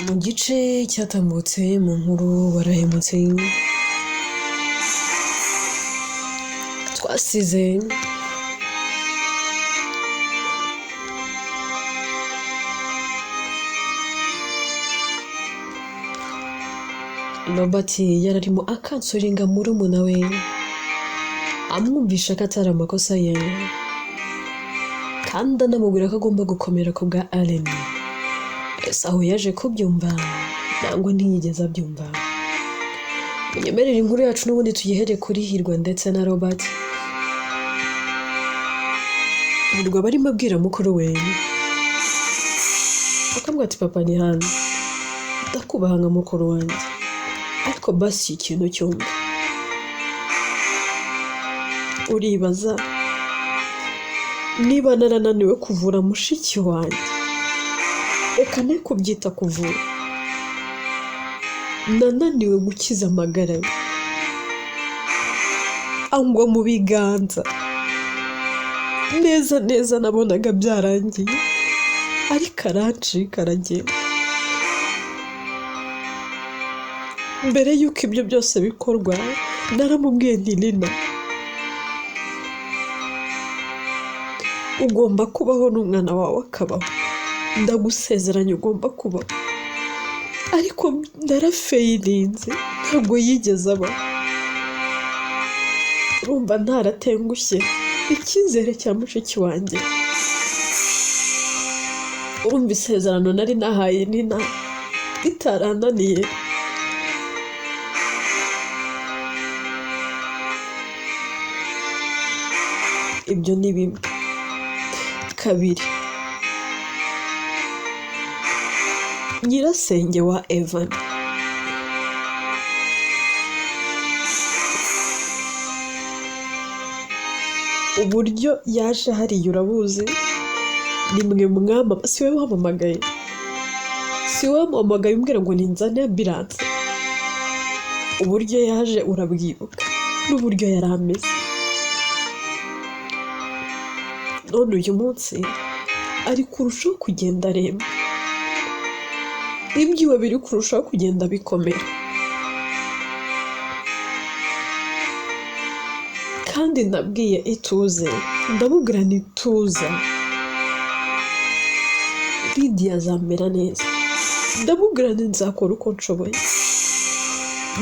Mu gice cyatambutse mu nkuru warahemutse twasize Robert yari arimo akansoringa murumuna we amwumvisha ko atari amakosa ye kandi anamubwira ko agomba gukomera ku bwa Allen. Ese aho yaje kubyumva nangwa ntiyigeze abyumva? Munyemerere inkuru yacu n'ubundi tuyihere kuri Hirwa ndetse na Robert. Hirwa barimo abwira mukuru we akamubwira ati papa ni hano ndakubaha nka mukuru wanjye ariko basi ikintu cyumva uribaza niba narananiwe kuvura mushiki wanjye reka ne kubyita kuvura nananiwe gukiza amagara ye angwa mu biganza neza neza nabonaga byarangiye ariko arancika aragenda. Mbere y'uko ibyo byose bikorwa naramubwiye nti Lina ugomba kubaho n'umwana wawe akabaho ndagusezeranya ugomba kubaho ariko narafeyirinze ntabwo yigeze aba. Urumva ntaratengushye icyizere cya mushiki wanjye, urumva isezerano nari nahaye Nina ritarananiye. Ibyo ni bimwe. Kabiri, nyirasenge wa Evan uburyo yaje hariya urabuzi, ni mwe mwama si we wampamagaye, si we wampamagaye umbwira ngo ninzane ambulance. Uburyo yaje urabwibuka n'uburyo yari ameze. None uyu munsi ari kurushaho kugenda aremba, ibyiwe biri kurushaho kugenda bikomera, kandi nabwiye ituze ndamubwira nituza Lydia azamera neza, ndamubwira nzakora uko nshoboye.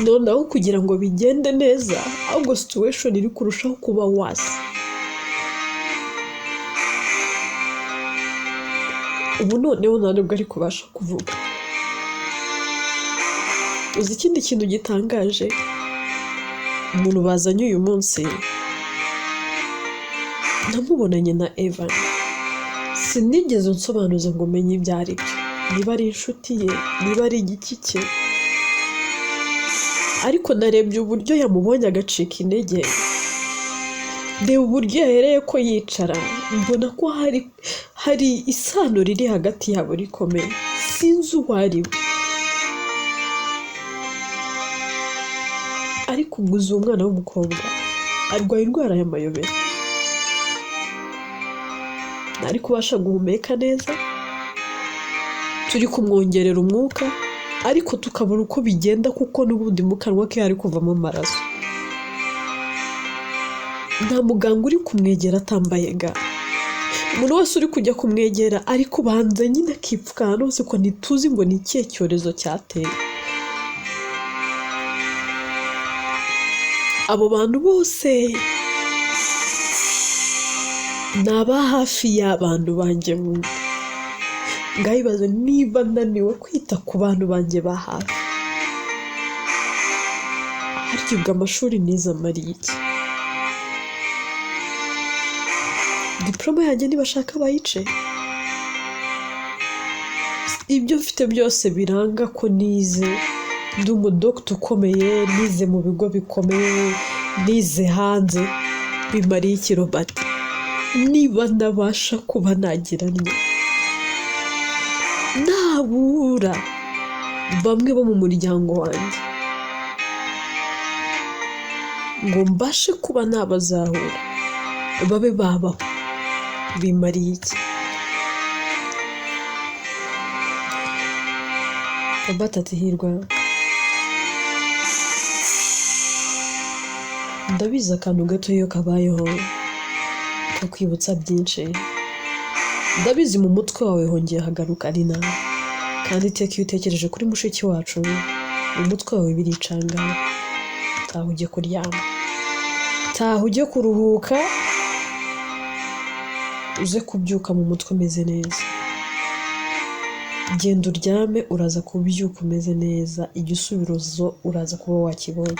Noneho kugira ngo bigende neza ahubwo situation iri kurushaho kuba wasi. Ubu noneho ntabwo ari kubasha kuvuga. Uzi ikindi kintu gitangaje, umuntu bazanye uyu munsi namubonanye na Evan, sinigeze nsobanuza ngo menye ibyo ari byo, niba ari inshuti ye niba ari igiki cye, ariko narebye uburyo yamubonye agacika intege, reba uburyo yahereye ko yicara, mbona ko hari isano riri hagati yabo rikomeye, sinzi uwo ari we. Ariko ubwo uzi umwana w'umukobwa arwaye indwara y'amayobera, ntari kubasha guhumeka neza, turi kumwongerera umwuka ariko tukabona uko bigenda kuko n'ubundi mu kanwa ke hari kuvamo amaraso. Nta muganga uri kumwegera atambaye ga, umuntu wese uri kujya kumwegera ariko banza nyine akipfuka ahantu hose ko ntituzi ngo ni ikihe cyorezo cyateye. Abo bantu bose ni aba hafi y'abantu banjye nkunda, ngahibaza niba naniwe kwita ku bantu banjye ba hafi, harya ubwo amashuri nize amariye iki? Diploma yanjye nibashaka bayice, ibyo mfite byose biranga ko nize, ndi umudokita ukomeye, nize mu bigo bikomeye, nize hanze, bimariye iki Robert? Niba nabasha kuba nagira nabura bamwe bo mu muryango wanjye ngo mbashe kuba nabazahura babe babaho, bimariye iki? Robert ati Hirwa, ndabizi akantu gato iyo kabayeho kakwibutsa byinshi. Ndabizi mu mutwe wawe hongeye hagaruka Rina, kandi iteka iyo utekereje kuri mushiki wacu mu mutwe wawe biricanga. Taha ujye kuryama, taha ujye kuruhuka, uze kubyuka mu mutwe umeze neza. Genda uryame, uraza kubyuka umeze neza, igisubizo uraza kuba wakibonye.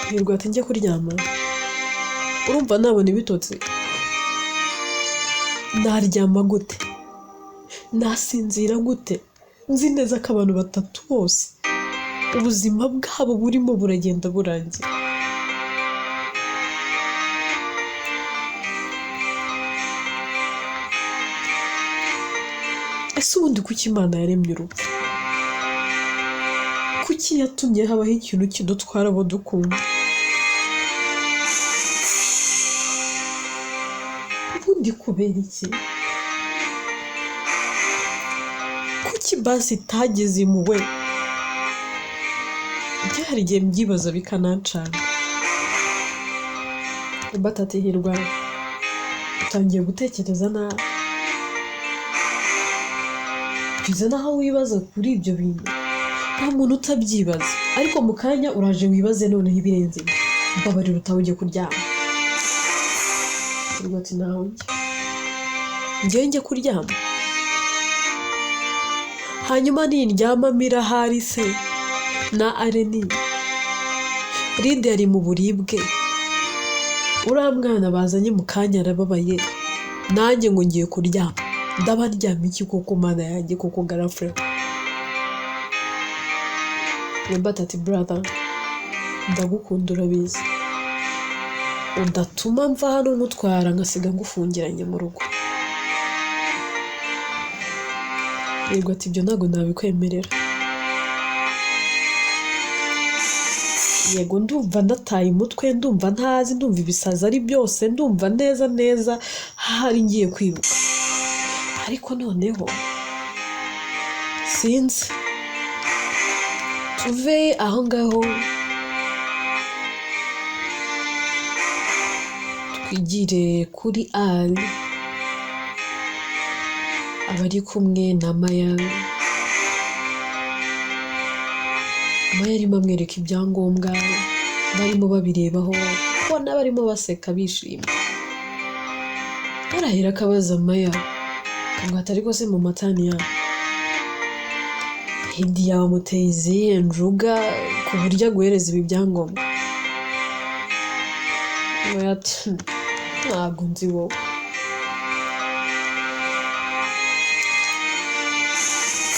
Hirwa ati njye kuryama, urumva nabona ibitotsi? Naryama gute? Nasinzira gute? Nzi neza ko abantu batatu bose ubuzima bwabo burimo buragenda burangira. Ese ubundi kuki Imana yaremye urupfu? Kuki yatumye habaho ikintu kidutwara abo dukunda? Ubundi kubera iki? Kuki basi itageze impuhwe? Byari igihe mbyibaza bikanancana. Robert ati Hirwa, utangiye gutekereza nabi. Biza naho wibaza kuri ibyo bintu. Nta muntu utabyibaza, ariko mu kanya uraje wibaze noneho ibirenze. Mbabarira utaha ujye kuryama. Hirwa ati naho njye njye kuryama. Hanyuma nindyama mirahari se na Areni. Rinde yari mu buribwe. Uriya mwana bazanye mu kanya arababaye, nanjye ngo ngiye kuryama. Ndabaryama iki koko Mana yanjye koko garafure? Robert ati brother, ndagukunda urabizi. Udatuma mva hano nutwara ngasiga ngufungiranye mu rugo. Hirwa ati ibyo ntabwo nabikwemerera. Yego ndumva ndataye umutwe, ndumva ntazi, ndumva ibisazi ari byose, ndumva neza hari ngiye kwibuka. Ariko noneho sinzi, tuve aho ngaho twigire kuri Ali abari kumwe na Maya. Maya arimo amwereka ibyangombwa, barimo babirebaho, ubona barimo baseka bishimye. Arahira akabaza Maya, ngo ariko se mu mataniya Hindi yamuteye izihe njuga ku buryo aguhereza ibi byangombwa? Maya ati ntabwo nzi wowe.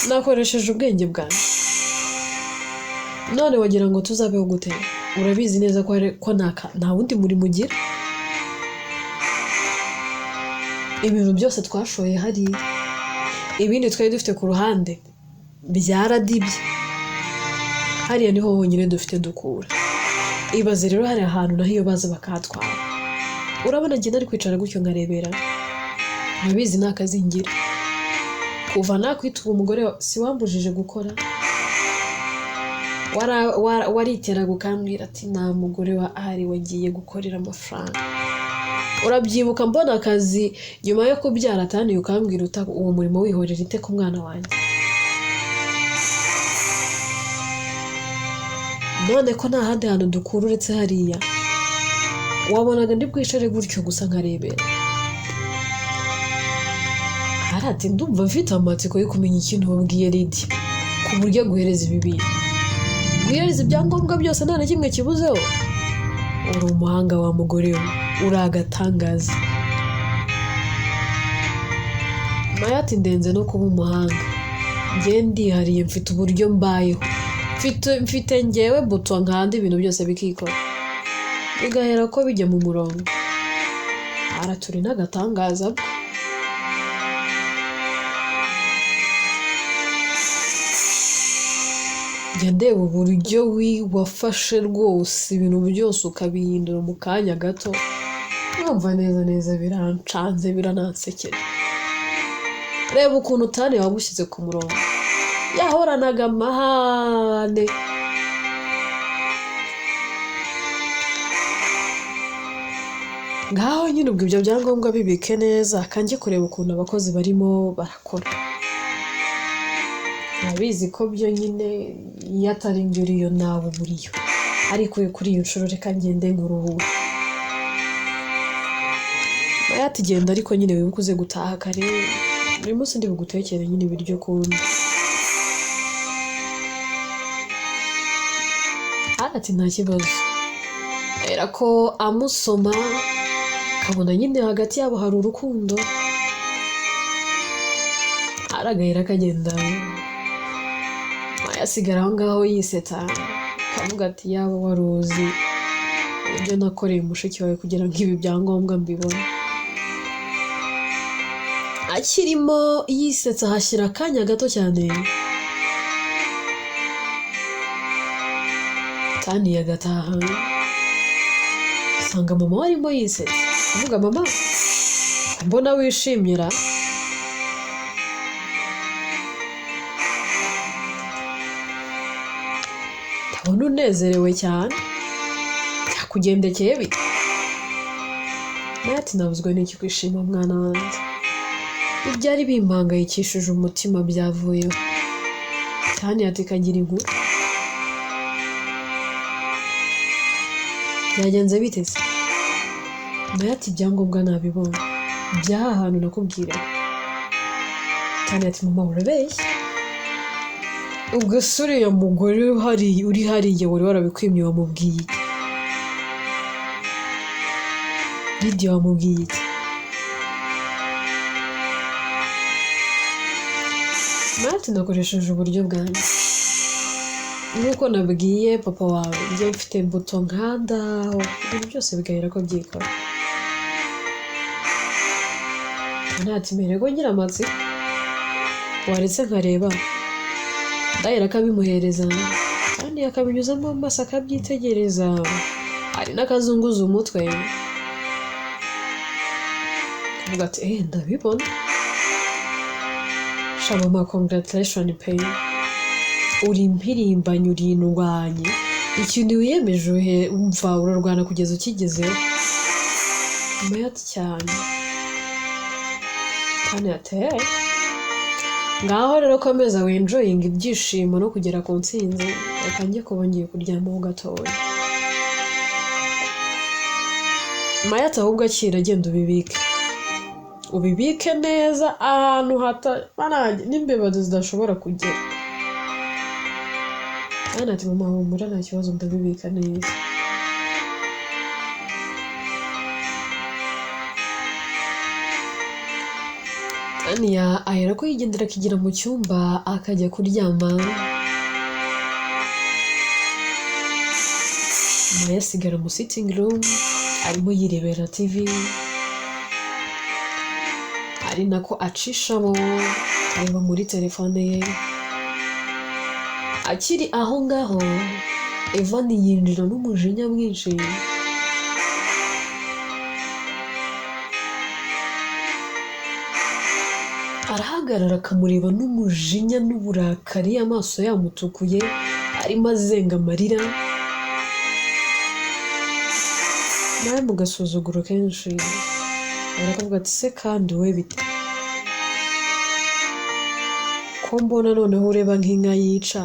Nakoresheje ubwenge bwanjye, none wagira ngo tuzabeho gute? Urabizi neza ko nta wundi murimo ugira. Ibintu byose twashoye hariya, ibindi twari dufite ku ruhande byaradibye. Hariya niho honyine dufite dukura. Ibaze rero hari ahantu naho iyo baza bakahatwara. Urabona njye nari kwicara gutyo nkarebera, ntabizi nta kazi ngira. Kuva nakwita umugore si wambujije gukora. Waritera gukambwira ati nta mugore wa Ari wagiye gukorera amafaranga. Urabyibuka mbona akazi nyuma yo kubyara ataniye ukambwira uwo murimo wihorera ite ku mwana wanjye. None ko nta handi hantu dukura uretse hariya, wabonaga ndi bwicare gutyo gusa nkarebera. Harati ndumva mfite amatsiko yo kumenya ikintu wabwiye Lydia ku buryo aguhereza ibi bintu. Guhereza ibyangombwa byose nta na kimwe kibuzeho. Uri umuhanga wa mugore we, uri agatangaza. Maya ati ndenze no kuba umuhanga, njye ndihariye, mfite uburyo mbayeho, mfite njyewe buto nkanda ibintu byose bikikora bigahera ko bijya mu murongo. Araturi n'agatangaza bwe. njya ndeba uburyo wafashe rwose ibintu byose ukabihindura mu kanya gato, numva neza neza birancanze biranansekera. Reba ukuntu Tani wamushyize ku murongo, yahoranaga amahane. Ngaho nyine ubwo ibyo byangombwa bibike neza, kanjye kureba ukuntu abakozi barimo barakora. Nabizi ko byo nyine iyo atari njye uriyo nawe uburiyo, ariko kuri iyo nshuro reka ngende nguruhure. Mayati genda ariko nyine wibuke uze gutaha kare, buri munsi ndi bugutekere nyine ibiryo ukunda. Ati nta kibazo. Era ko amusoma kabona nyine hagati yabo hari urukundo, aragahera kagenda. Maya asigara aho ngaho yiseta, kavuga ati yaba wari uzi ibyo nakoreye mushiki wawe kugira ngo ibi byangombwa mbibone. Akirimo yisetsa hashyira akanya gato cyane, Tani yagataha usanga mama warimo yisetsa, avuga mama mbona wishimira. Ndabona unezerewe cyane, byakugendekeye bite? Mayati nabuzwe n'iki kwishima mwana wanjye, ibyari bimpangayikishije umutima byavuyeho. Tani ati kagira inkuru, byagenze bite se? Mayati ibyangombwa nabibonye by'aha hantu nakubwira. Tani ati mama urabeshya, ubwo se uriya mugore uri hariya wari warabikwimye wamubwiye iki? Lydia wamubwiye iki? Mayati nakoresheje uburyo bwanjye nk'uko nabwiye papa wawe, njye mfite buto nkandaho ibintu byose bigahera ko byikora. Ntati merego ngira amatsiko, waretse nkareba. Ndahera akabimuhereza kandi akabinyuzamo amaso akabyitegereza, ari n'akazunguza umutwe. Kavuga ati ndabibona. Mama congratulations pe, uri impirimbanyi uri indwanyi, ikintu wiyemeje umva urarwana kugeza ukigezeho. Mayati cyane. Tani ati ngaho rero komeza wenjoyinga ibyishimo no kugera ku ntsinzi, reka njye kuba ngiye kuryamaho gatoya. Mayati ahubwo akira agenda ubibike neza ahantu n'imbeba zidashobora kugera. Tani ati mama humura nta kibazo ndabibika neza. Tani ahera ko yigendera akigira mu cyumba akajya kuryama. Maya asigara mu sitting room arimo yirebera TV, ari nako acishamo areba muri telefone ye. Akiri aho ngaho Evan yinjira n'umujinya mwinshi. Arahagarara akamureba n'umujinya n'uburakari, amaso yamutukuye arimo azenga amarira. Nawe mu gasuzuguro kenshi arakavuga ati se kandi we bite ko mbona noneho ureba nk'inka yica,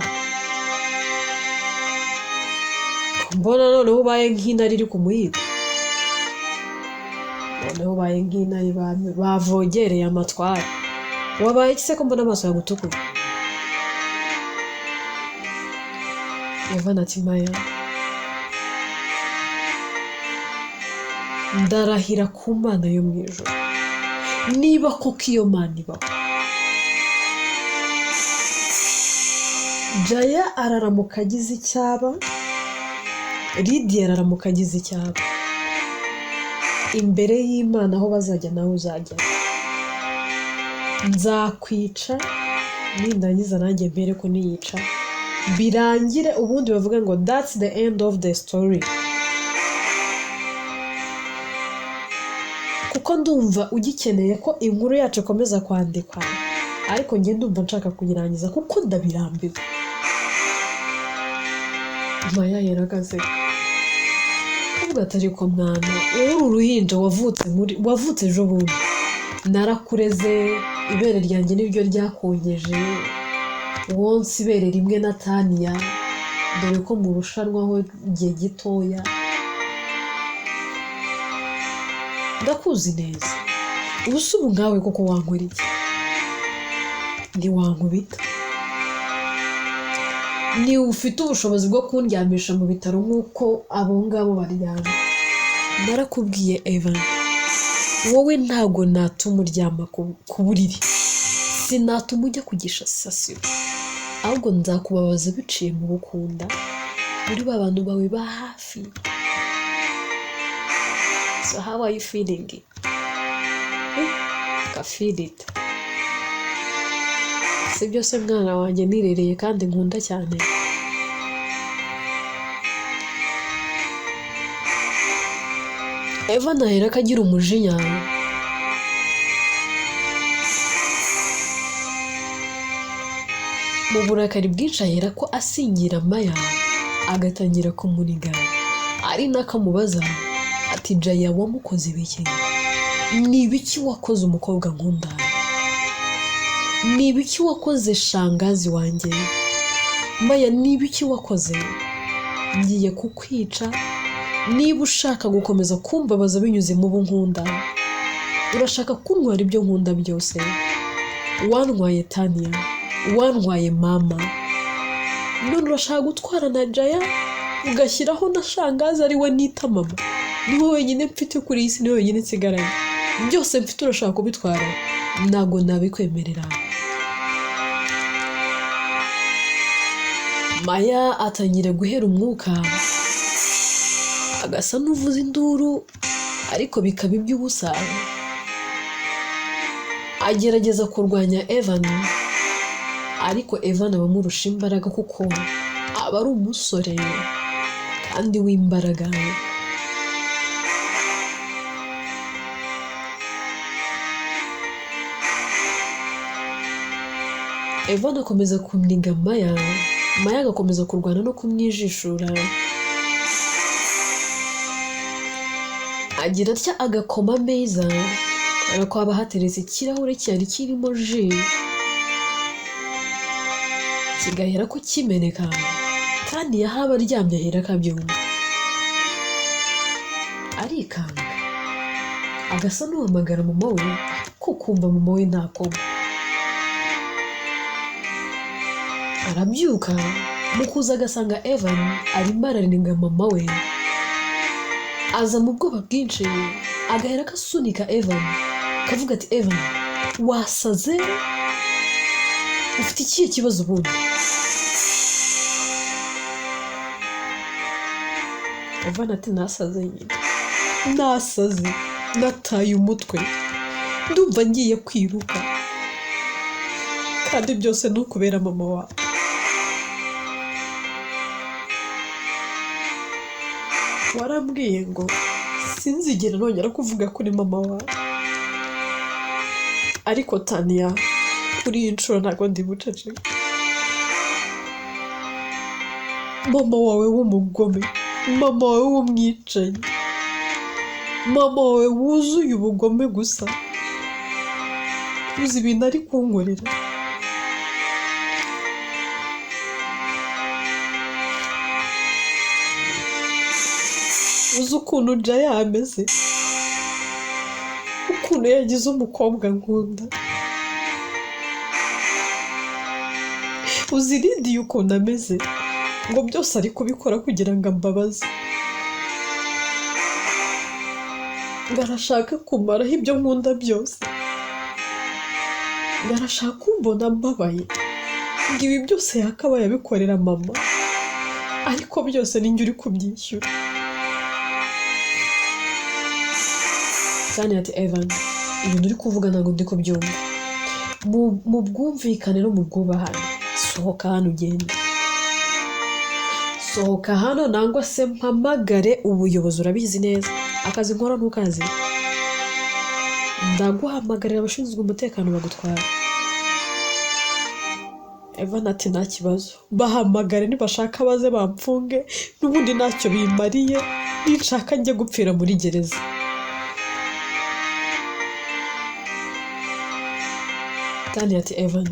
ko mbona noneho ubaye nk'intare iri ku muhigo, noneho ubaye nk'intare bavogereye amatwara, wabaye iki se ko mbona amaso yagutukuye? Evan ati Maya ndarahira ku Mana yo mu ijuru, niba koko iyo Mana ibaho, Jaya araramuka agize icyaba, Lydia araramuka agize icyaba, imbere y'Imana aho bazajya nawe uzajya. Nzakwica nindangiza nanjye mbere ko niyica, birangire ubundi bavuga ngo that's the end of the story. Kuko ndumva ugikeneye ko inkuru yacu ikomeza kwandikwa, ariko njye ndumva nshaka kuyirangiza kuko ndabirambiwe. Maya yaragaze kuvuga atari ko mwana, wowe uruhinja wavutse ejo bundi, narakureze, ibere ryanjye niryo ryakongeje, wonse ibere rimwe na Tania, dore ko mu rushanwaho igihe gitoya. Ndakuzi neza, ubusa ubu ngawe koko wankora iki? Ntiwankubita? Ni ufite ubushobozi bwo kundyamisha mu bitaro nk'uko abo ngabo baryama. Narakubwiye Evan, wowe ntago natuma uryama ku buriri, sinatuma ujya kugisha sasiyo, ahubwo nzakubabaza biciye mu gukunda muri ba bantu bawe ba hafi. So how are you feeling? I feel it. Si byose mwana wanjye nirereye kandi nkunda cyane. Eva nahera akagira umujinya, mu burakari bwinshi ahera ko asingira Maya, agatangira kumuniga, ari nakamubaza ati Jaya wamukoze biki? Ni ibiki wakoze umukobwa nkunda? Ni ibiki wakoze shangazi wanjye? Maya, ni ibiki wakoze? Ngiye kukwica niba ushaka gukomeza kumbabaza binyuze mu bunkunda. Urashaka kuntwara ibyo nkunda byose. Wantwaye Tania, wantwaye mama, none urashaka gutwara na Jaya ugashyiraho na shangazi ari we nita mama. Niwe wenyine mfite kuri iyi si, niwe wenyine nsigaranye. Byose mfite urashaka kubitwara, ntago nabikwemerera. Maya atangira guhera umwuka, agasa n'uvuza induru, ariko bikaba iby'ubusa. Agerageza kurwanya Evan, ariko Evan aba amurusha imbaraga kuko aba ari umusore kandi w'imbaraga. Evan akomeza kumniga Maya, Maya agakomeza kurwana no kumwijishura. Agira atya agakoma ameza, ariko haba hateretse ikirahure cyari kirimo ji, kigahera ko kimeneka, kandi yahaba aryamye ahera akabyumva. Arikanga, agasa n'uhamagara mama we, ko kumva mama we ntakoma. Arabyuka, mu kuza agasanga Evan arimo ararininga mama we. Aza mu bwoba bwinshi, agahera akasunika Evan, kavuga ati Evan, wasaze? Ufite ikihe kibazo ubundi? Evan ati nasaze nyine. Nasaze, nataye umutwe, ndumva ngiye kwiruka, kandi byose ni ukubera mama wawe. Warambwiye ngo sinzigera nongera kuvuga kuri mama wawe, ariko Tania, kuri iyi nshuro ntabwo ndi bucece. Mama wawe w'umugome, mama wawe w'umwicanyi, mama wawe wuzuye ubugome gusa, uzi ibintu ari kunkorera. Uzi ukuntu Jaya ameze, ukuntu yagize umukobwa nkunda. Uzi Lidiya ukuntu ameze, ngo byose ari kubikora kugira ngo ambabaze, ngo arashaka kumaraho ibyo nkunda byose, ngo arashaka kumbona mbabaye, ngo ibi byose yakabaye abikorera mama, ariko byose ni njye uri kubyishyura. Cyane ati Evan, ibintu uri kuvuga ntabwo ndi kubyumva. Mu bwumvikane no mu bwubahane, sohoka hano ugende. sohoka hano nangwa se mpamagare ubuyobozi, urabizi neza akazi nkora ntukazi, ndaguhamagarira abashinzwe umutekano bagutwara. Evan ati nta kibazo, bahamagare nibashaka baze bamfunge, n'ubundi ntacyo bimariye, ninshaka njye gupfira muri gereza. Tani ati Evan,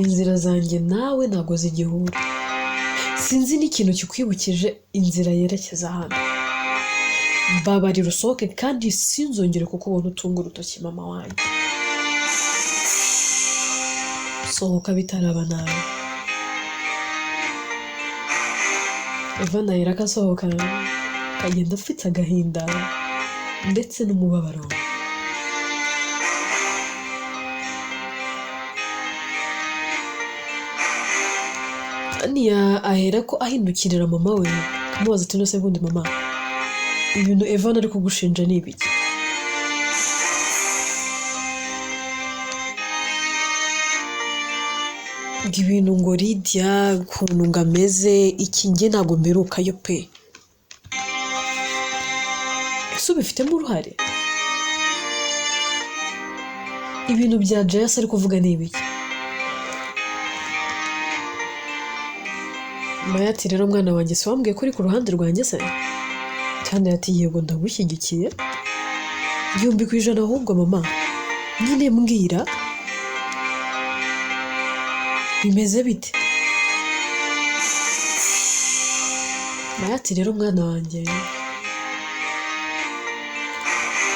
inzira zanjye nawe ntago zigihura, sinzi n'ikintu kikwibukije inzira yerekeza hano, mbabarira usohoke kandi sinzongere kukubona utunga urutoki mama wanjye. Sohoka bitaraba nawe. Evan ahera akasohoka, kagenda afite agahinda ndetse n'umubabaro. Tania ahera ko ahindukirira mama we, kamubaza ati nose bundi mama, ibintu Evan ari kugushinja ni ibiki? Ibintu ngo Lydia ukuntu ngameze iki njye ntago mperukayo pe. Ese ubifitemo uruhare? Ibintu bya Jayas ari kuvuga ni ibiki? Maya ati rero mwana wanjye se wambwiye ko uri ku ruhande rwanjye se? Cyane ati yego ndagushyigikiye 100% ahubwo mama nyine mbwira bimeze bite? Maya ati rero mwana wanjye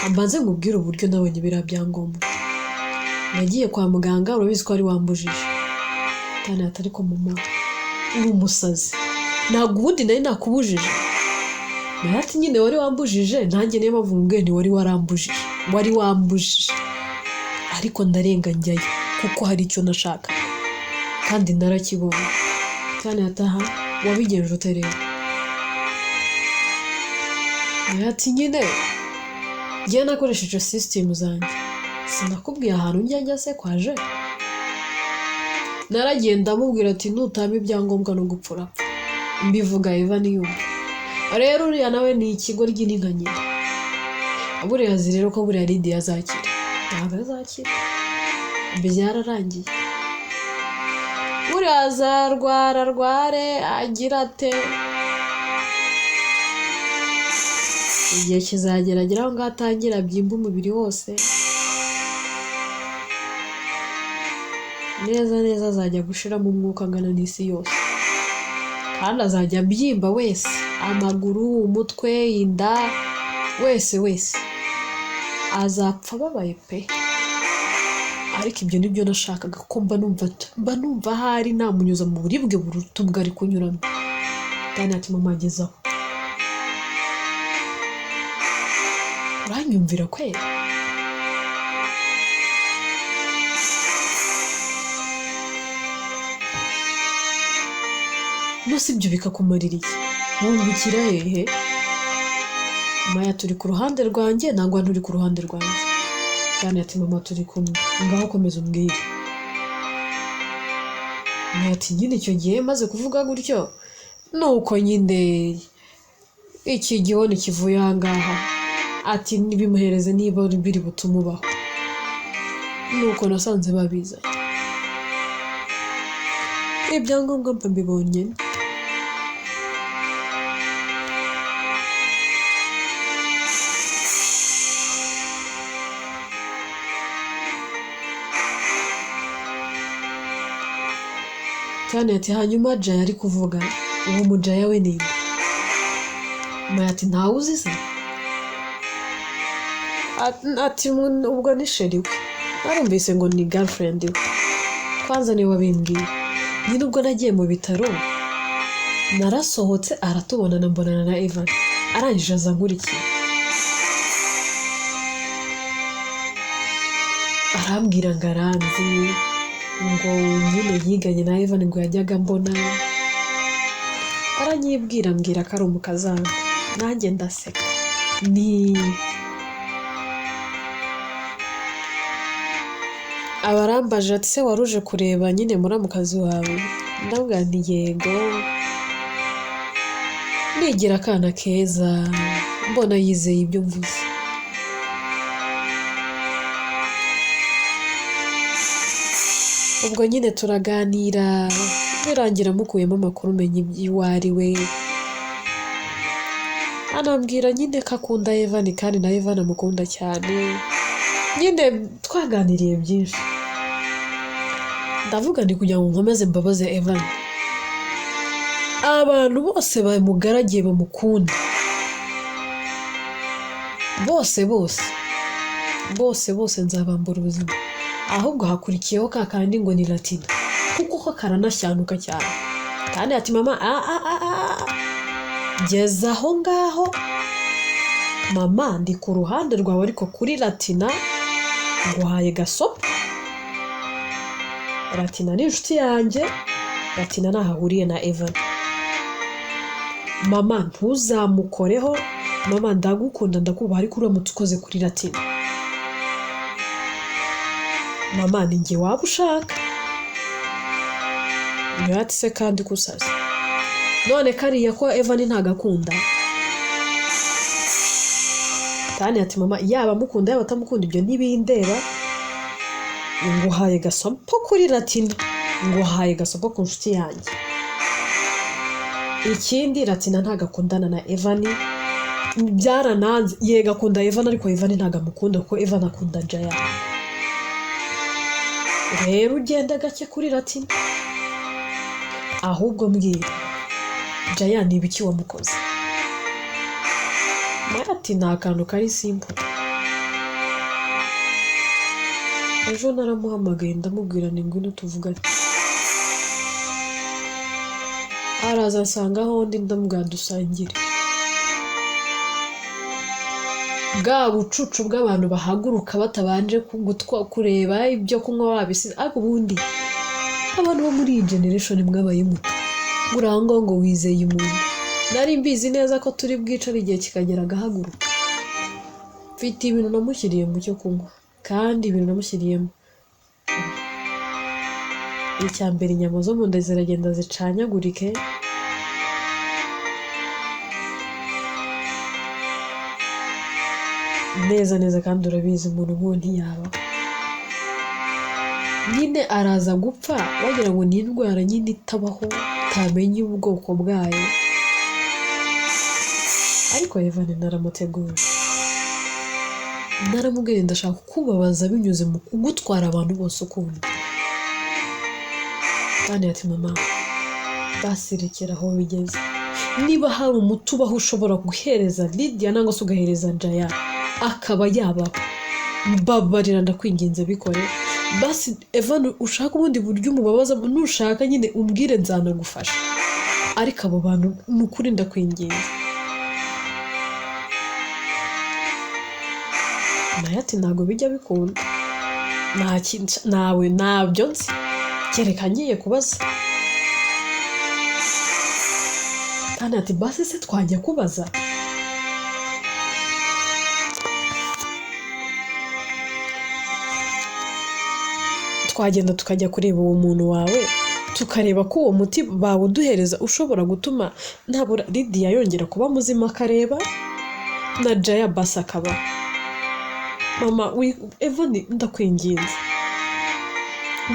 ambanze ngubwira uburyo nabonye biriya byangombwa. Nagiye kwa muganga urabizi ko ari wambujije. Cyane ati ariko mama uri umusazi, ntabwo ubundi nari nakubujije. Maya ati nyine wari wambujije, nanjye niyo mpamvu mbwiye nti wari warambujije, wari wambujije, ariko ndarenga njyayo kuko hari icyo nashaka kandi narakibonye. Cyane ataha wabigenje utereye. Maya ati nyine njye nakoresheje system zanjye, sinakubwiye ahantu njya se kwaje. Naragenda mubwira ati nutama ibyangombwa no gupfura, mbivuga Evan yumva. Rero uriya nawe ni ikigo ry'ininkanye. Buriya azi rero ko buriya Lydia azakira, ntabwo azakira, byararangiye. Buriya azarware agira ate, igihe kizageragera aho ngaho atangira abyimba umubiri wose, neza azajya gushiramo umwuka angana n'isi yose, kandi azajya abyimba wese, amaguru, umutwe, inda, wese azapfa babaye pe. Ariko ibyo nibyo nashakaga, ko mba numva hari namunyuza mu buribwe buruta ubwo ari kunyuramo. Kandi ati mama agezaho, uranyumvira kwera? Nose ibyo bikakumarira iki? Wungukira hehe? Maya turi ku ruhande rwanjye nangwa nturi ku ruhande rwanjye? Cyane ati mama turi kumwe, ngaho komeza umbwire. Maya ati nyine icyo gihe maze kuvuga gutyo, nuko nyine iki gihoni kivuye aha ngaha, ati nibimuhereze niba biri butumubaho. Nuko nasanze babiza ibyangombwa mba mbibonye. Cyane ati hanyuma Jaya ari kuvuga, uwo mujaya we ni? Maya ati ntawe uzi se? Ati ubwo ni sheri we, narumvise ngo ni girlfriend we, kwanza niwe wabimbwiye. Nyine ubwo nagiye mu bitaro narasohotse aratubonana mbonana na Evan, arangije aza nkurikiye, arambwira ngo aranzi, ngo nyine yiganye na Evan, ngo yajyaga mbona, aranyibwira mbwira ko ari umukazana. Nanjye ndaseka, ni abarambaje ati se waruje kureba nyine muramukazi wawe? ndavuga nti yego, nigira akana keza mbona yizeye ibyo mvuze. Ubwo nyine turaganira birangira mukuyemo amakuru menya iby'uwo ari we, anambwira nyine ko akunda Evan kandi na Evan amukunda cyane. Nyine twaganiriye byinshi, ndavuga ndi kugira ngo nkomeze mbabaze Evan, abantu bose bamugaragiye bamukunda, bose nzabambura ubuzima, ahubwo hakurikiyeho ka kandi ngo ni Latina, kuko ko karanashyanuka cyane. Kandi ati mama geza aho ngaho mama, ndi ku ruhande rwawe, ariko kuri Latina nguhaye gasopo. Latina ni inshuti yanjye, Latina ntaho ahuriye na Evan. Mama ntuzamukoreho, mama ndagukunda ndakubaha, ariko uramutse ukoze kuri Latina, mama ni njye waba ushaka. Ati se kandi kusaza, none kariya ko Evan ntagakunda. Kandi ati mama yaba mukunda yaba atamukunda ibyo ntibindeba, nguhaye gasopo kuri Latina, nguhaye gasopo ku nshuti yanjye. Ikindi Latina ntagakundana na Evan, byarananze. Yega akunda Evan ariko Evan ntagamukunda kuko Evan akunda Jaya. Rero ugenda gake kuri Latina, ahubwo mbwira Jaya ni ibiki wamukoze. Ati ni akantu kari simple. Ejo naramuhamagaye ndamubwira ni ngwino tuvugane, araza asanga aho ndi, ndamubwira dusangire. Bwa bucucu bw'abantu bahaguruka batabanje kureba ibyo kunywa babisize. Ariko ubundi abantu bo muri iyi generation mwabaye muto, urangwa ngo wizeye umuntu. Nari mbizi neza ko turi bwicare igihe kikagera agahaguruka. Mfite ibintu namushyiriye mu cyo kunywa, kandi ibintu namushyiriyemo icya mbere, inyama zo mu nda ziragenda zicanyagurike. Neza kandi urabizi umuntu nk'uwo ntiyaba. Nyine araza gupfa wagira ngo ni indwara nyine itabaho, utamenye ubwoko bwayo. Ariko Evan naramuteguye, naramubwiye ndashaka kukubabaza binyuze mu kugutwara abantu bose ukunda. Kandi ati mama basi rekera aho bigeze, niba hari umuti ubaho ushobora guhereza Lydia nangwa se ugahereza Jaya akaba yabaho, mbabarira ndakwinginze bikore. Basi Evan ushaka ubundi buryo umubabaza, nushaka nyine umbwire nzanagufasha, ariko abo bantu nukuri ndakwinginze. Naye ati ntabwo bijya bikunda, nawe ntabyo nzi, kereka ngiye kubaza. Kandi ati basi se twajya kubaza. Twagenda tukajya kureba uwo muntu wawe, tukareba ko uwo muti bawuduhereza ushobora gutuma ntabura Lydia yongera kuba muzima, akareba na Jaya basi akaba. Mama Evan ndakwinginze,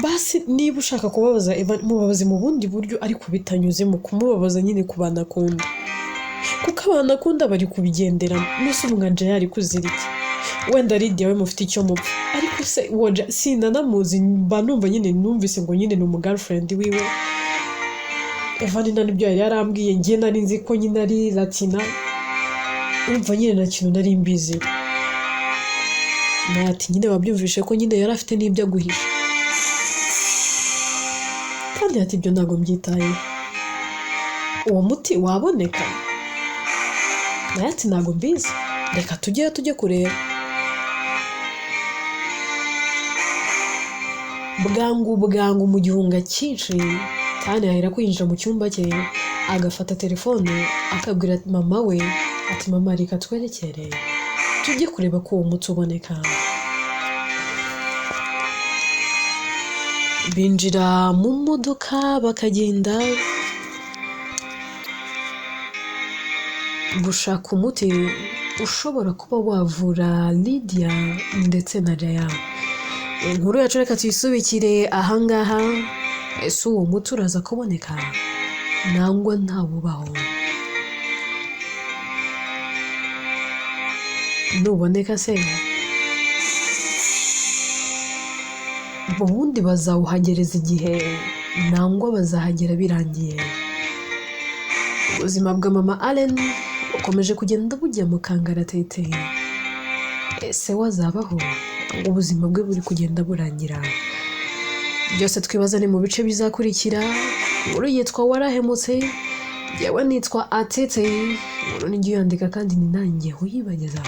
basi niba ushaka kubabaza Evan mubabaze mu bundi buryo, ariko bitanyuze mu kumubabaza nyine ku bantu akunda, kuko abantu akunda bari kubigenderamo. Nuse umwa Jaya ari kuziriki, wenda Lydia we mufite icyo mupfa, ariko se woja sinanamuzi, mba numva nyine numvise ngo nyine ni umugirlfriend wiwe. Evan nibyo yari yarambwiye, ngiye nari nzi ko nyine ari Latina, umva nyine na kintu nari mbizi. Ati nyine wabyumvishe ko nyine yari afite n'ibyo aguhisha. Kandi ati ibyo ntabwo mbyitaye, uwo muti waboneka. Ati ntabwo mbizi, reka tujye kureba. Bwangu mu gihunga cyinshi, kandi ahera kwinjira mu cyumba cye, agafata telefone akabwira mama we ati mama reka twerekere tujye kureba ko uwo muti uboneka. binjira mu modoka bakagenda gushaka umuti ushobora kuba wavura Lydia ndetse na Raya. Inkuru yacu reka tuyisubikire ahangaha. Ese uwo muti uraza kuboneka nangwa ntawubaho? Nuboneka se ubundi bazawuhagereza igihe nangwa bazahagera birangiye? Ubuzima bwa mama Allen bukomeje kugenda bujya mu kangaratete. Ese wazabaho? Ubuzima bwe buri kugenda burangira? Byose twibaza ni mu bice bizakurikira. Inkuru yitwa Warahemutse, yewe nitwa Atete. Inkuru ni yandika kandi ni nanjye uyibageza.